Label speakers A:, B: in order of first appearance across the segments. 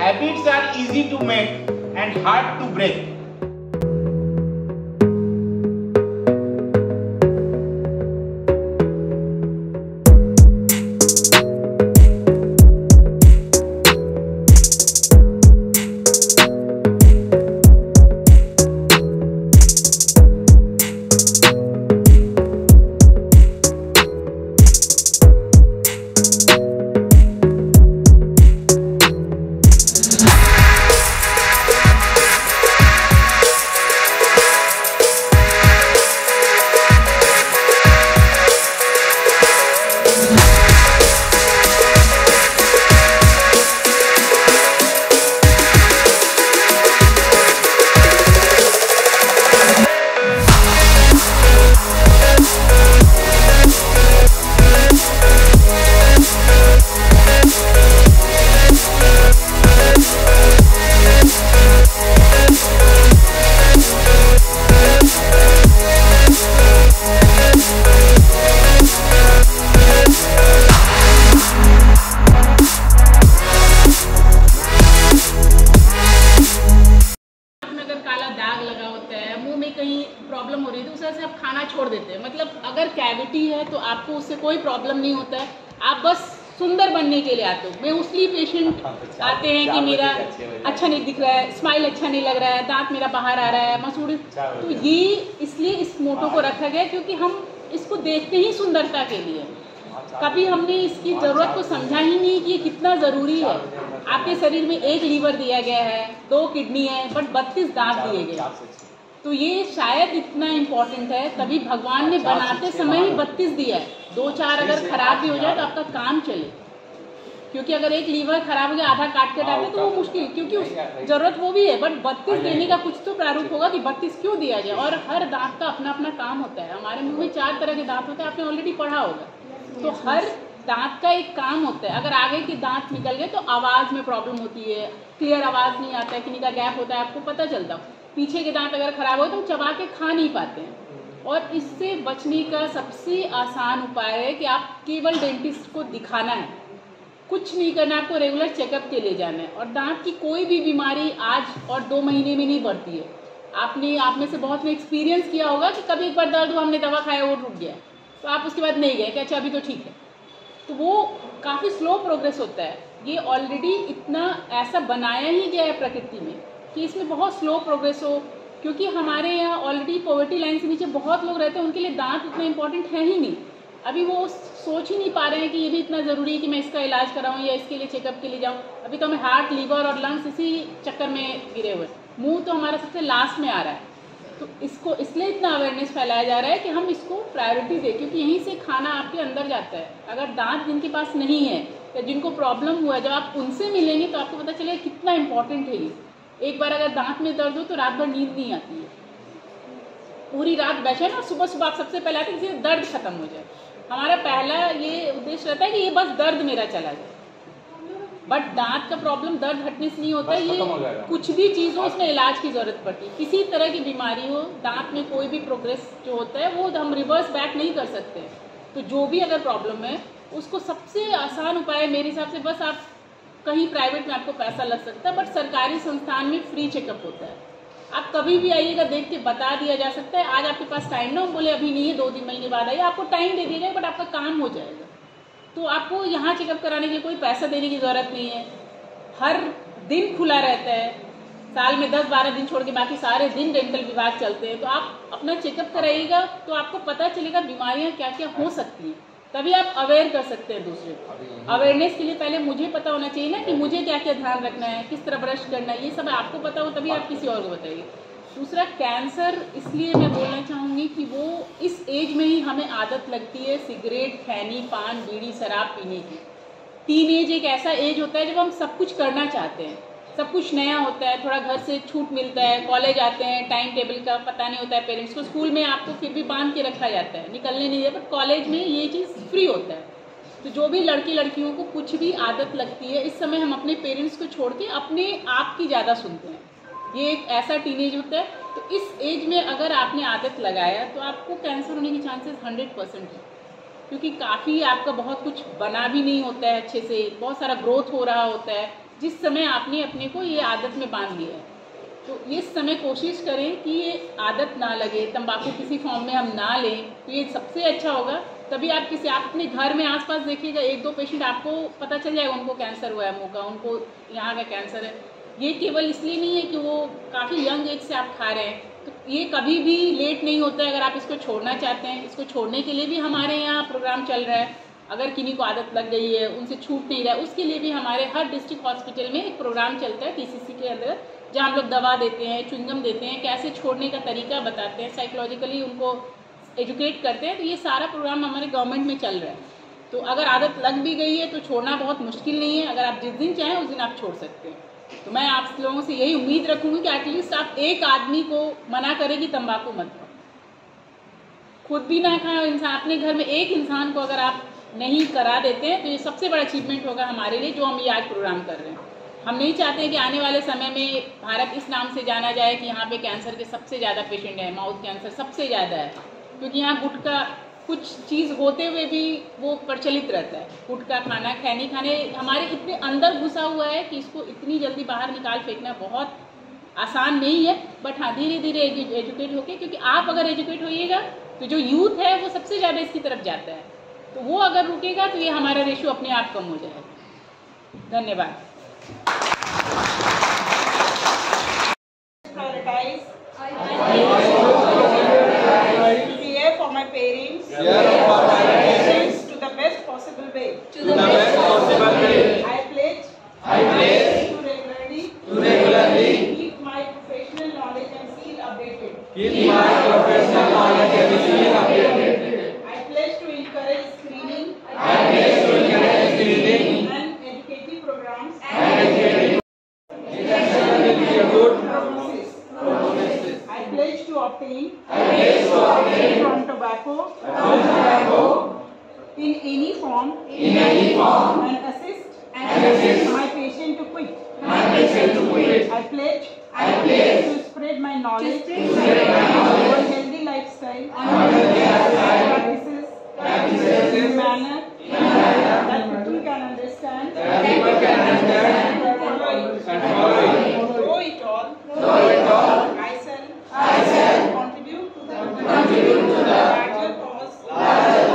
A: habits are easy to make and hard to break.
B: Problem हो रही है तो उस वजह से आप खाना छोड़ देते हैं। मतलब अगर कैविटी है तो आपको उससे कोई प्रॉब्लम नहीं होता है, आप बस सुंदर बनने के लिए आते हो। मैं उसलिए पेशेंट आते हैं कि मेरा अच्छा नहीं दिख रहा है, स्माइल अच्छा नहीं लग रहा है, दांत मेरा बाहर आ रहा है, मसूड़ी, तो ये इसलिए इस मोटो को रखा गया क्योंकि हम इसको देखते ही सुंदरता के लिए। कभी हमने इसकी ज़रूरत को समझा ही नहीं कि ये कितना ज़रूरी है। आपके शरीर में एक लीवर दिया गया है, 2 किडनी है, बट 32 दांत दिए गए, तो ये शायद इतना इम्पोर्टेंट है। तभी भगवान ने बनाते समय ही 32 दिया है। 2-4 अगर खराब भी हो जाए तो आपका काम चले, क्योंकि अगर एक लीवर खराब हो गया, आधा काट के डाले तो वो मुश्किल, क्योंकि जरूरत वो भी है, बट 32 देने का कुछ तो प्रारूप होगा कि 32 क्यों दिया जाए। और हर दांत का अपना अपना काम होता है। हमारे मुंह में 4 तरह के दांत होते हैं, आपने ऑलरेडी पढ़ा होगा। तो हर दांत का एक काम होता है। अगर आगे के दांत निकल गए तो आवाज़ में प्रॉब्लम होती है, क्लियर आवाज़ नहीं आता है, किन्हीं का गैप होता है, आपको पता चलता है। पीछे के दांत अगर खराब हो तो हम चबा के खा नहीं पाते हैं। और इससे बचने का सबसे आसान उपाय है कि आप केवल डेंटिस्ट को दिखाना है, कुछ नहीं करना, आपको रेगुलर चेकअप के लिए जाना है। और दांत की कोई भी बीमारी आज और 2 महीने में नहीं बढ़ती है। आप में से बहुत ने एक्सपीरियंस किया होगा कि कभी एक बार दर्द हुआ, हमने दवा खाया, वो रुक गया, तो आप उसके बाद नहीं गए कि अच्छा अभी तो ठीक है, तो वो काफ़ी स्लो प्रोग्रेस होता है। ये ऑलरेडी इतना ऐसा बनाया ही गया है प्रकृति में कि इसमें बहुत स्लो प्रोग्रेस हो, क्योंकि हमारे यहाँ ऑलरेडी पॉवर्टी लाइन से नीचे बहुत लोग रहते हैं, उनके लिए दांत इतना इम्पोर्टेंट है ही नहीं। अभी वो सोच ही नहीं पा रहे हैं कि ये भी इतना ज़रूरी है कि मैं इसका इलाज कराऊँ या इसके लिए चेकअप के लिए जाऊँ। अभी तो हमें हार्ट, लीवर और लंग्स इसी चक्कर में गिरे हुए, मुँह तो हमारा सबसे लास्ट में आ रहा है। तो इसको इसलिए इतना अवेयरनेस फैलाया जा रहा है कि हम इसको प्रायोरिटी दें, क्योंकि यहीं से खाना आपके अंदर जाता है। अगर दांत जिनके पास नहीं है या जिनको प्रॉब्लम हुआ है, जब आप उनसे मिलेंगे तो आपको पता चलेगा कितना इम्पोर्टेंट है ये। एक बार अगर दांत में दर्द हो तो रात भर नींद नहीं आती है, पूरी रात बैठे ना, सुबह सुबह आप सबसे पहले आते हैं कि दर्द खत्म हो जाए। हमारा पहला ये उद्देश्य रहता है कि ये बस दर्द मेरा चला जाए। बट दांत का प्रॉब्लम दर्द हटने से नहीं होता है, ये कुछ भी चीज़ हो इसमें इलाज की ज़रूरत पड़ती है। किसी तरह की बीमारी हो, दांत में कोई भी प्रोग्रेस जो होता है वो हम रिवर्स बैक नहीं कर सकते। तो जो भी अगर प्रॉब्लम है उसको सबसे आसान उपाय मेरे हिसाब से, बस आप कहीं प्राइवेट में आपको पैसा लग सकता है, बट सरकारी संस्थान में फ्री चेकअप होता है। आप कभी भी आइएगा, देख के बता दिया जा सकता है। आज आपके पास टाइम ना, बोले अभी नहीं है, 2-3 महीने बाद आइए, आपको टाइम दे दिया जाएगा, बट आपका काम हो जाएगा। तो आपको यहाँ चेकअप कराने के लिए कोई पैसा देने की ज़रूरत नहीं है। हर दिन खुला रहता है, साल में 10-12 दिन छोड़ के बाकी सारे दिन डेंटल विभाग चलते हैं। तो आप अपना चेकअप कराइएगा तो आपको पता चलेगा बीमारियाँ क्या क्या हो सकती हैं, तभी आप अवेयर कर सकते हैं दूसरे को। अवेयरनेस के लिए पहले मुझे पता होना चाहिए ना कि मुझे क्या क्या ध्यान रखना है, किस तरह ब्रश करना है, ये सब आपको पता हो तभी आप किसी और को बताइए। दूसरा, कैंसर, इसलिए मैं बोलना चाहूँगी कि वो इस एज में ही हमें आदत लगती है सिगरेट, खैनी, पान, बीड़ी, शराब पीने की। टीन एज एक ऐसा एज होता है जब हम सब कुछ करना चाहते हैं, सब कुछ नया होता है, थोड़ा घर से छूट मिलता है, कॉलेज आते हैं, टाइम टेबल का पता नहीं होता है पेरेंट्स को, स्कूल में आपको फिर भी बांध के रखा जाता है, निकलने नहीं देता, बट कॉलेज में ये चीज़ फ्री होता है। तो जो भी लड़कियों को कुछ भी आदत लगती है, इस समय हम अपने पेरेंट्स को छोड़ के अपने आप की ज़्यादा सुनते हैं। ये एक ऐसा टीनेज होता है। तो इस एज में अगर आपने आदत लगाया तो आपको कैंसर होने की चांसेस 100% है, क्योंकि काफ़ी आपका बहुत कुछ बना भी नहीं होता है अच्छे से, बहुत सारा ग्रोथ हो रहा होता है, जिस समय आपने अपने को ये आदत में बांध लिया है। तो इस समय कोशिश करें कि ये आदत ना लगे, तंबाकू किसी फॉर्म में हम ना लें, तो ये सबसे अच्छा होगा। तभी आप अपने घर में आसपास देखिएगा, 1-2 पेशेंट आपको पता चल जाएगा उनको कैंसर हुआ है मुंह का, उनको यहाँ का कैंसर है। ये केवल इसलिए नहीं है कि वो काफ़ी यंग एज से आप खा रहे हैं, तो ये कभी भी लेट नहीं होता है। अगर आप इसको छोड़ना चाहते हैं, इसको छोड़ने के लिए भी हमारे यहाँ प्रोग्राम चल रहा है। अगर किन्हीं को आदत लग गई है, उनसे छूट नहीं रहा है, उसके लिए भी हमारे हर डिस्ट्रिक्ट हॉस्पिटल में एक प्रोग्राम चलता है TCC के अंदर, जहाँ हम लोग दवा देते हैं, च्युइंगम देते हैं, कैसे छोड़ने का तरीका बताते हैं, साइकोलॉजिकली उनको एजुकेट करते हैं। तो ये सारा प्रोग्राम हमारे गवर्नमेंट में चल रहा है। तो अगर आदत लग भी गई है तो छोड़ना बहुत मुश्किल नहीं है। अगर आप जिस दिन चाहें उस दिन आप छोड़ सकते हैं। तो मैं आप लोगों से यही उम्मीद रखूँगी कि एटलीस्ट आप एक आदमी को मना करें कि तंबाकू मत खाओ, खुद भी ना खाएं, इंसान अपने घर में एक इंसान को अगर आप नहीं करा देते हैं तो ये सबसे बड़ा अचीवमेंट होगा हमारे लिए, जो हम ये आज प्रोग्राम कर रहे हैं। हम नहीं चाहते हैं कि आने वाले समय में भारत इस नाम से जाना जाए कि यहाँ पे कैंसर के सबसे ज़्यादा पेशेंट हैं, माउथ कैंसर सबसे ज़्यादा है, क्योंकि यहाँ गुटखा कुछ चीज़ होते हुए भी वो प्रचलित रहता है। गुटखा खाना, खैनी खाने हमारे इतने अंदर घुसा हुआ है कि इसको इतनी जल्दी बाहर निकाल फेंकना बहुत आसान नहीं है। बट हाँ, धीरे धीरे एजुकेट होके, क्योंकि आप अगर एजुकेट होइएगा तो जो यूथ है वो सबसे ज़्यादा इसकी तरफ जाता है, तो वो अगर रुकेगा तो ये हमारा रेशियो अपने आप कम हो जाएगा। धन्यवाद।
C: Care for my parents. To the best possible way. I pledge. To regularly. Keep my professional knowledge and skill updated. I pledge to encourage screening. And educative programs. I pledge to abstain from tobacco in any form and assist my patient to quit. I pledge to spread my knowledge on healthy lifestyle practices in a manner that people can understand and follow it all. I shall contribute to the larger cause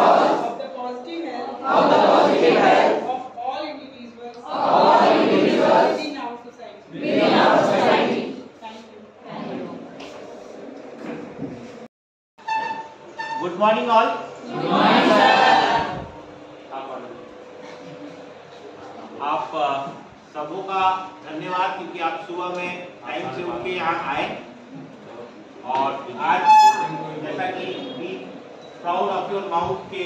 C: of the positive health of all individuals within our society. Thank you.
A: Good morning all. आप सबों का धन्यवाद, क्योंकि आप सुबह में time से उठ के यहाँ आए। और आज जैसा कि be proud of your mouth के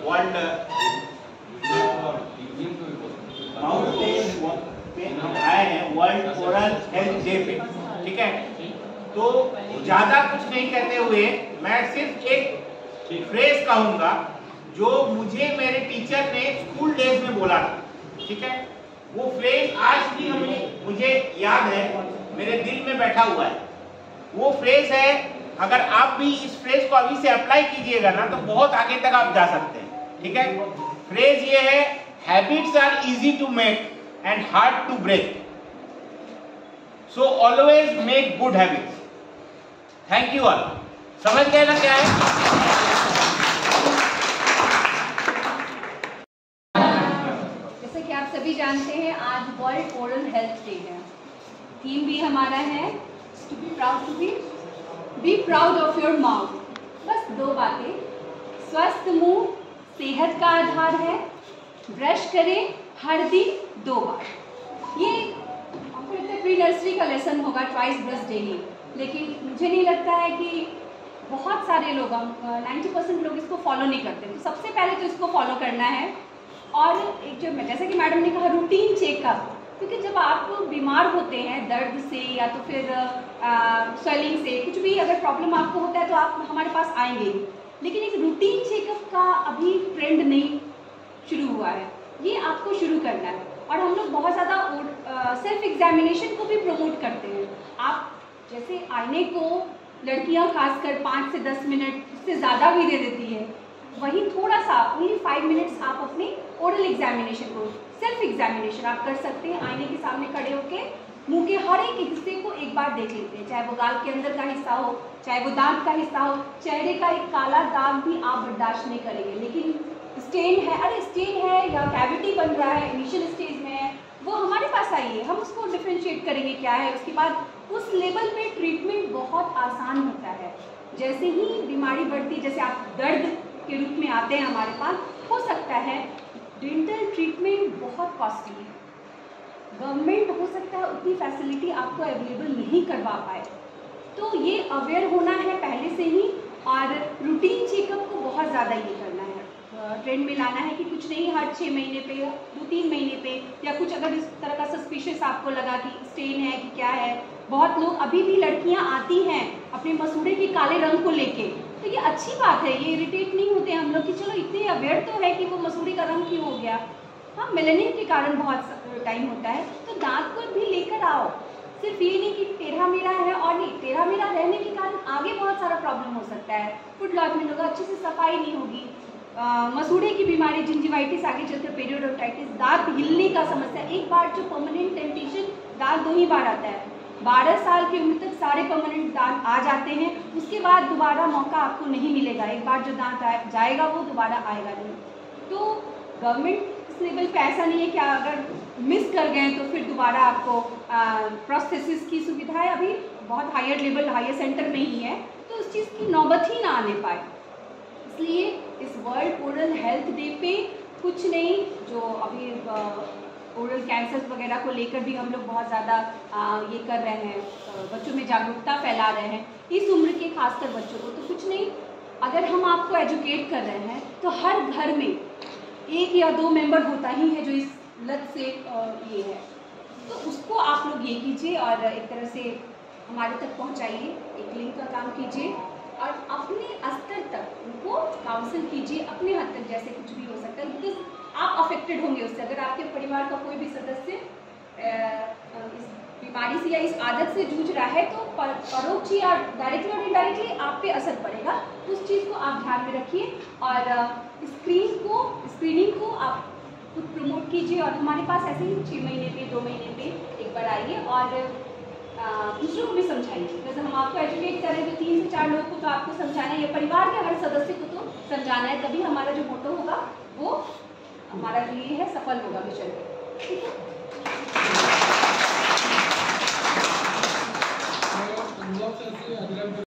A: वर्ल्ड माउथ पे आए हैं वर्ल्ड ओरल हेल्थ डे पे, ठीक है। तो ज़्यादा कुछ नहीं कहते हुए मैं सिर्फ एक फ्रेज कहूँगा जो मुझे मेरे टीचर ने स्कूल डेज में बोला था, ठीक है। वो फ्रेज आज भी मुझे याद है, मेरे दिल में बैठा हुआ है। वो फ्रेज है, अगर आप भी इस फ्रेज को अभी से अप्लाई कीजिएगा ना तो बहुत आगे तक आप जा सकते हैं, ठीक है। फ्रेज ये है, habits are easy to make and hard to break, so always make good habits. Thank you all. समझ गए ना क्या है?
D: जैसे कि आप सभी जानते हैं, आज वर्ल्ड ओरल हेल्थ डे है। थीम भी हमारा है be proud of your mouth. बस 2 बातें, स्वस्थ मुंह सेहत का आधार है, ब्रश करें हर दिन 2 बार। ये आपको लगता है प्री नर्सरी का लेसन होगा, ट्वाइस ब्रश डेली, लेकिन मुझे नहीं लगता है कि बहुत सारे लोग, 90% लोग इसको फॉलो नहीं करते। तो सबसे पहले तो इसको फॉलो करना है। और एक जो जैसा कि मैडम ने कहा, रूटीन चेकअप, क्योंकि जब आप बीमार होते हैं दर्द से या तो फिर स्वेलिंग से, कुछ भी अगर प्रॉब्लम आपको होता है तो आप हमारे पास आएंगे, लेकिन एक रूटीन चेकअप का अभी ट्रेंड नहीं शुरू हुआ है, ये आपको शुरू करना है। और हम लोग बहुत ज़्यादा सेल्फ एग्जामिनेशन को भी प्रमोट करते हैं। आप जैसे आईने को लड़कियां खासकर 5 से 10 मिनट से ज़्यादा भी दे देती है, वहीं थोड़ा सा ओनली 5 मिनट्स आप अपने ओरल एग्जामिनेशन को सेल्फ एग्जामिनेशन आप कर सकते हैं, आईने के सामने खड़े होके मुंह के हर एक हिस्से को एक बार देख लेते हैं, चाहे वो गाल के अंदर का हिस्सा हो, चाहे वो दांत का हिस्सा हो। चेहरे का एक काला दाग भी आप बर्दाश्त नहीं करेंगे, लेकिन स्टेन है, अरे स्टेन है या कैविटी बन रहा है, इनिशियल स्टेज में है, वो हमारे पास आइए, हम उसको डिफ्रेंशिएट करेंगे क्या है। उसके बाद उस लेवल पे ट्रीटमेंट बहुत आसान होता है। जैसे ही बीमारी बढ़ती, जैसे आप दर्द के रूप में आते हैं हमारे पास, हो सकता है डेंटल ट्रीटमेंट बहुत कॉस्टली है, गवर्नमेंट हो सकता है उतनी फैसिलिटी आपको अवेलेबल नहीं करवा पाए, तो ये अवेयर होना है पहले से ही, और रूटीन चेकअप को बहुत ज़्यादा ये करना है, ट्रेंड में लाना है कि कुछ नहीं, हर 6 महीने पे या 2-3 महीने पे, या कुछ अगर इस तरह का सस्पिशियस आपको लगा कि स्टेन है कि क्या है। बहुत लोग, अभी भी लड़कियां आती हैं अपने मसूड़े के काले रंग को लेके, तो ये अच्छी बात है, ये इरिटेट नहीं होते हम लोग कि चलो इतने अवेयर तो है कि वो मसूड़े का रंग क्यों हो गया। हाँ, मेलानिन के कारण बहुत टाइम होता है, तो दांत को भी लेकर आओ, सिर्फ ये नहीं कि टेढ़ा मेढ़ा है, और नहीं, टेढ़ा मेढ़ा रहने के कारण आगे बहुत सारा प्रॉब्लम हो सकता है, फूड लॉजमेंट होगा, अच्छे से सफाई नहीं होगी, मसूड़े की बीमारी, जिंजिवाइटिस, आगे चलकर पेरियोडोंटाइटिस, दांत हिलने का समस्या। एक बार जो परमानेंट डेंटिशन, दांत 2 ही बार आता है, 12 साल की उम्र तक सारे परमानेंट दांत आ जाते हैं, उसके बाद दोबारा मौका आपको नहीं मिलेगा, एक बार जो दांत जाएगा वो दोबारा आएगा नहीं। तो गवर्नमेंट इस लेवल पे ऐसा नहीं है कि अगर मिस कर गए तो फिर दोबारा आपको प्रोस्थेसिस की सुविधाएं अभी बहुत हायर लेवल, हायर सेंटर में ही है, तो उस चीज़ की नौबत ही ना आने पाए। इसलिए इस वर्ल्ड ओरल हेल्थ डे पे कुछ नहीं, जो अभी ओरल कैंसर वगैरह को लेकर भी हम लोग बहुत ज़्यादा ये कर रहे हैं, बच्चों में जागरूकता फैला रहे हैं, इस उम्र के खासकर बच्चों को। तो कुछ नहीं, अगर हम आपको एजुकेट कर रहे हैं तो हर घर में 1 या 2 मेंबर होता ही है जो इस लत से ये है, तो उसको आप लोग ये कीजिए और एक तरह से हमारे तक पहुंचाइए, एक लिंक का काम कीजिए और अपने स्तर तक उनको काउंसिल कीजिए, अपने हद तक जैसे कुछ भी हो सकता है, बिकॉज आप अफेक्टेड होंगे उससे। अगर आपके परिवार का कोई भी सदस्य इस बीमारी से या इस आदत से जूझ रहा है तो परोक्ष या डायरेक्टली और इनडायरेक्टली आप पे असर पड़ेगा, उस चीज़ को आप ध्यान में रखिए और स्क्रीनिंग को आप खुद प्रमोट कीजिए। और हमारे पास ऐसे ही 6 महीने पे, 2 महीने पे एक बार आइए और दूसरों को भी समझाइए। जैसे हम आपको एजुकेट करें तो 3 से 4 लोगों को तो आपको समझाना है, या परिवार के हर सदस्य को तो समझाना है, तभी हमारा जो मोटो होगा वो हमारा जो ये है सफल होगा मिशन। ठीक है।